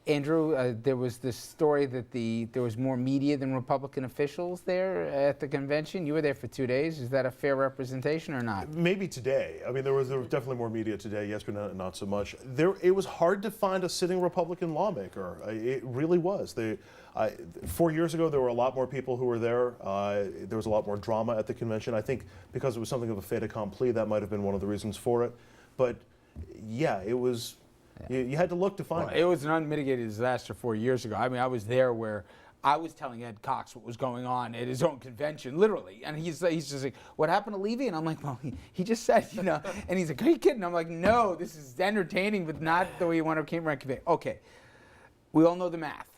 Andrew, there was this story that there was more media than Republican officials there at the convention. You were there for 2 days. Is that a fair representation or not? Maybe today. I mean, there was definitely more media today. Yesterday, not so much. It was hard to find a sitting Republican lawmaker. It really was. 4 years ago, there were a lot more people who were there. There was a lot more drama at the convention. I think because it was something of a fait accompli, that might have been one of the reasons for it. But yeah, it was. You had to look to find it. It was an unmitigated disaster 4 years ago. I mean, I was there where I was telling Ed Cox what was going on at his own convention, literally. And he's just like, what happened to Levy? And I'm like, well, he just said, you know. And he's like, are you kidding? I'm like, no, this is entertaining, but not the way you want to keep around convention. Okay, we all know the math.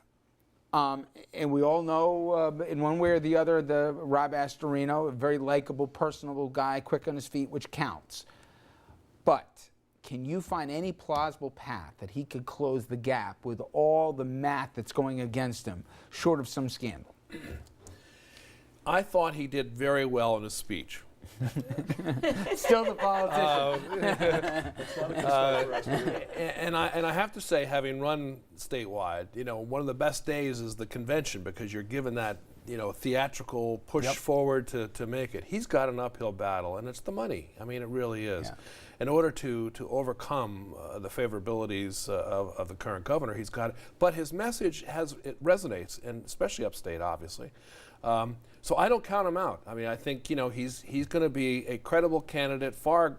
And we all know, in one way or the other, the Rob Astorino, a very likable, personable guy, quick on his feet, which counts. But can you find any plausible path that he could close the gap with all the math that's going against him, short of some scandal? I thought he did very well in his speech. Still the politician. And I have to say, having run statewide, you know, one of the best days is the convention because you're given that, you know, theatrical push forward to make it. He's got an uphill battle, and it's the money. I mean, it really is. Yeah. In order to overcome the favorabilities of the current governor, he's got it. But his message it resonates, and especially upstate, obviously. So I don't count him out. I mean, I think, you know, he's going to be a credible candidate, far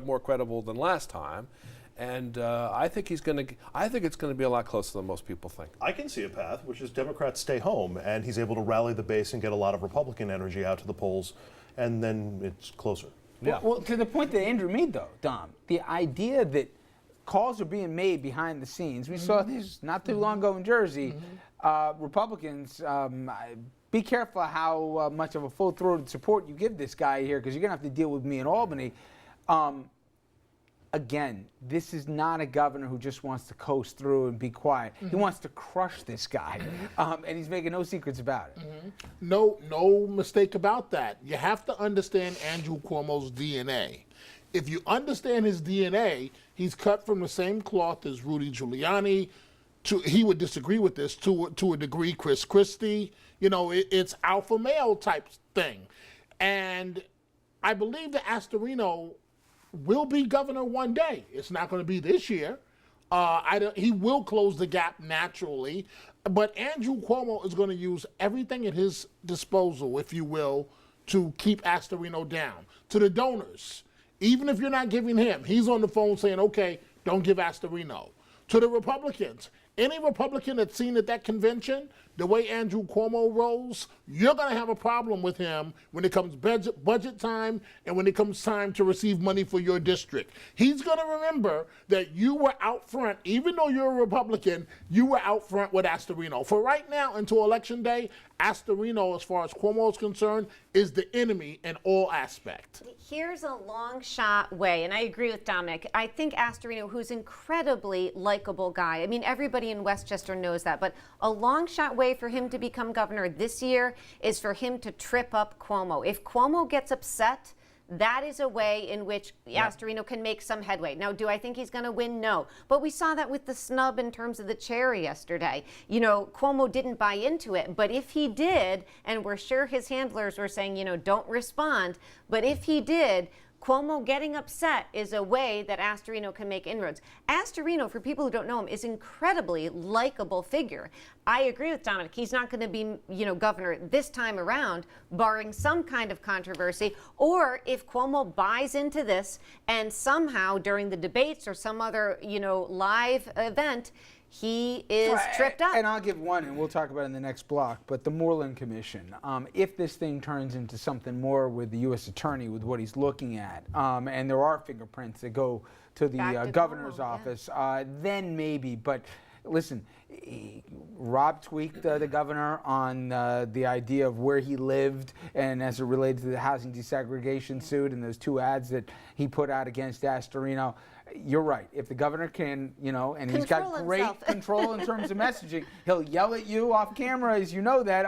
more credible than last time. And I think it's going to be a lot closer than most people think. I can see a path, which is Democrats stay home, and he's able to rally the base and get a lot of Republican energy out to the polls, and then it's closer. Yeah. Well, to the point that Andrew made, though, Dom, the idea that calls are being made behind the scenes. We saw this not too long ago in Jersey. Republicans, be careful how much of a full-throated support you give this guy here, because you're going to have to deal with me in Albany. Again, this is not a governor who just wants to coast through and be quiet. He wants to crush this guy, and he's making no secrets about it. No mistake about that. You have to understand Andrew Cuomo's DNA. If you understand his DNA, he's cut from the same cloth as Rudy Giuliani. He would disagree with this to a degree. Chris Christie, you know, it's alpha male type thing, and I believe that Astorino will be governor one day. It's not going to be this year. He will close the gap naturally, but Andrew Cuomo is going to use everything at his disposal, if you will, to keep Astorino down. To the donors, even if you're not giving him, he's on the phone saying, okay, don't give Astorino. To the Republicans, any Republican that's seen at that convention, the way Andrew Cuomo rolls, you're going to have a problem with him when it comes budget time and when it comes time to receive money for your district. He's going to remember that you were out front, even though you're a Republican, you were out front with Astorino. For right now, until Election Day, Astorino, as far as Cuomo is concerned, is the enemy in all aspects. Here's a long shot way, and I agree with Dominic. I think Astorino, who's incredibly likable guy, I mean, everybody in Westchester knows that, but a long shot way for him to become governor this year is for him to trip up Cuomo. If Cuomo gets upset, that is a way in which Astorino can make some headway. Now, do I think he's going to win? No. But we saw that with the snub in terms of the chair yesterday. You know, Cuomo didn't buy into it. But if he did, and we're sure his handlers were saying, you know, don't respond. But if he did, Cuomo getting upset is a way that Astorino can make inroads. Astorino, for people who don't know him, is an incredibly likable figure. I agree with Dominic. He's not going to be, you know, governor this time around, barring some kind of controversy. Or if Cuomo buys into this and somehow during the debates or some other, you know, live event, he is tripped up. And I'll give one, and we'll talk about it in the next block, but the Moreland Commission. If this thing turns into something more with the U.S. Attorney, with what he's looking at, and there are fingerprints that go to the governor's office, then maybe. But listen, Rob tweaked the governor on the idea of where he lived, and as it related to the housing desegregation suit and those two ads that he put out against Astorino. you're right. If the governor can, and he's got Control great himself. control in terms of messaging, he'll yell at you off camera, as you know that.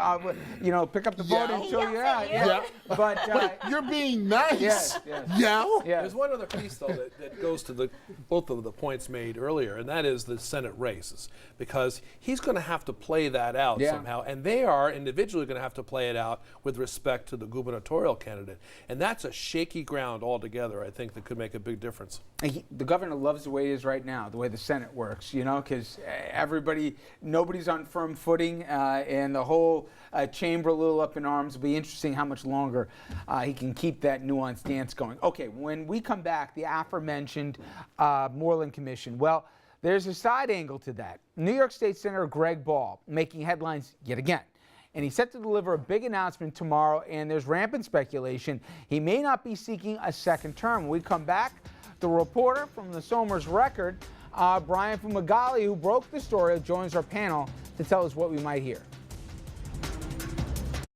Pick up the phone Yeah. and He show yells you at out. you. Yeah. But You're being nice. Yes. Yeah. There's one other piece, though, that goes to both of the points made earlier, and that is the Senate races, because he's going to have to play that out somehow, and they are individually going to have to play it out with respect to the gubernatorial candidate, and that's a shaky ground altogether. I think that could make a big difference. The governor loves the way it is right now, the way the Senate works, because nobody's on firm footing, and the whole chamber a little up in arms. It'll be interesting how much longer he can keep that nuanced dance going. Okay, when we come back, the aforementioned Moreland Commission. Well, there's a side angle to that. New York State Senator Greg Ball making headlines yet again. And he's set to deliver a big announcement tomorrow, and there's rampant speculation he may not be seeking a second term. When we come back, the reporter from the Somers Record, Brian Fumagalli, who broke the story, joins our panel to tell us what we might hear.